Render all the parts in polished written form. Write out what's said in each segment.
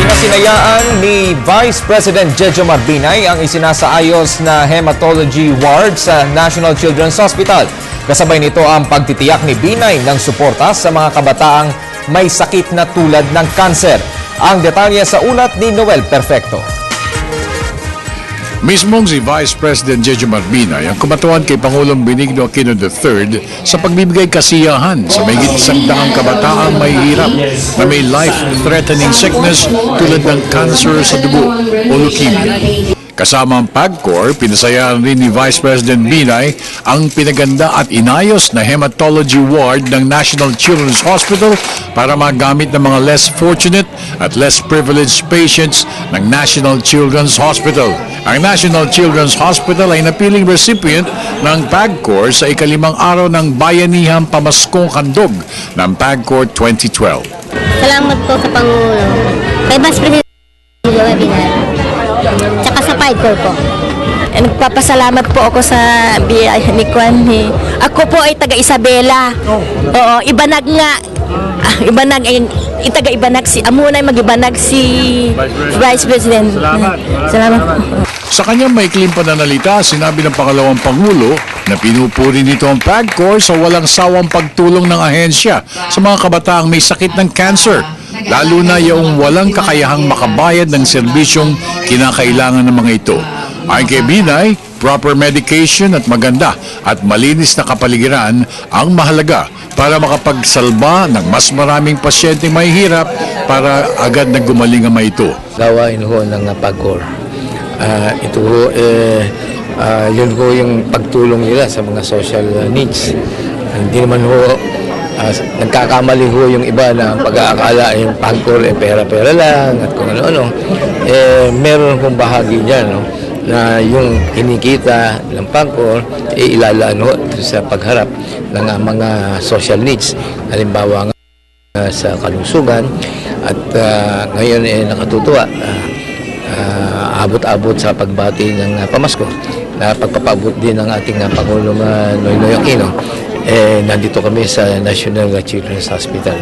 Pinasinayaan ni Vice President Jejo Marbinay ang isinasaayos na hematology ward sa National Children's Hospital. Kasabay nito ang pagtitiyak ni Binay ng suporta sa mga kabataang may sakit na tulad ng kanser. Ang detalye sa ulat ni Noel Perfecto. Mismong si Vice President Jejo Marbinay ang kumatawan kay Pangulong Benigno Aquino III sa pagbibigay kasiyahan sa mahigit 100 kabataang may hirap na may life-threatening sickness tulad ng cancer sa dugo o leukemia. Kasama ang PAGCOR, pinasayaan rin ni Vice President Binay ang pinaganda at inayos na hematology ward ng National Children's Hospital para magamit ng mga less fortunate at less privileged patients ng National Children's Hospital. Ang National Children's Hospital ay napiling recipient ng PAGCOR sa ikalimang araw ng Bayanihang Pamaskong Handog ng PAGCOR 2012. Salamat po sa Pangulo. Kay Vice President Webinar. Tsaka sa PAGCOR po. Nagpapasalamat po ako sa biyaya ni Kwan. Ako po ay taga Isabela. Oo, Ibanag nga. Ibanag ay taga Ibanag si Amunay mag-Ibanag si Vice President. Salamat po. Sa kanyang maikling pananalita, sinabi ng pangalawang Pangulo na pinupuri nito ang PAGCOR sa walang sawang pagtulong ng ahensya sa mga kabataang may sakit ng cancer, lalo na yung walang kakayahang makabayad ng serbisyong kinakailangan ng mga ito. Ayon kay Binay, proper medication at maganda at malinis na kapaligiran ang mahalaga para makapagsalba ng mas maraming pasyenteng may hirap para agad na gumaling ang mga ito. Gawain ho ng PAGCOR. Ito ho, yun ho yung pagtulong nila sa mga social needs. Hindi naman ho, nagkakamali ho yung iba na pag-aakala yung PAGCOR pera-pera lang at kung ano-ano. Meron hong bahagi dyan, no, na yung kinikita ng PAGCOR ilalaan ho sa pagharap ng mga social needs. Halimbawa nga sa kalusugan at ngayon nakatutuwa. Abot-abot sa pagbati ng pamasko na pagpapabot din ng ating Pangulong Noynoy Aquino, nandito kami sa National Children's Hospital.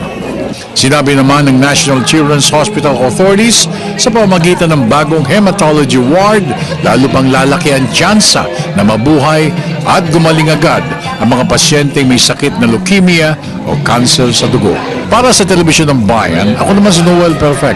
Sinabi naman ng National Children's Hospital Authorities sa pamamagitan ng bagong hematology ward, lalo pang lalaki ang tsansa na mabuhay at gumaling agad ang mga pasyente may sakit na leukemia o cancer sa dugo. Para sa Telebisyon ng Bayan, ako naman si Noel Perfecto.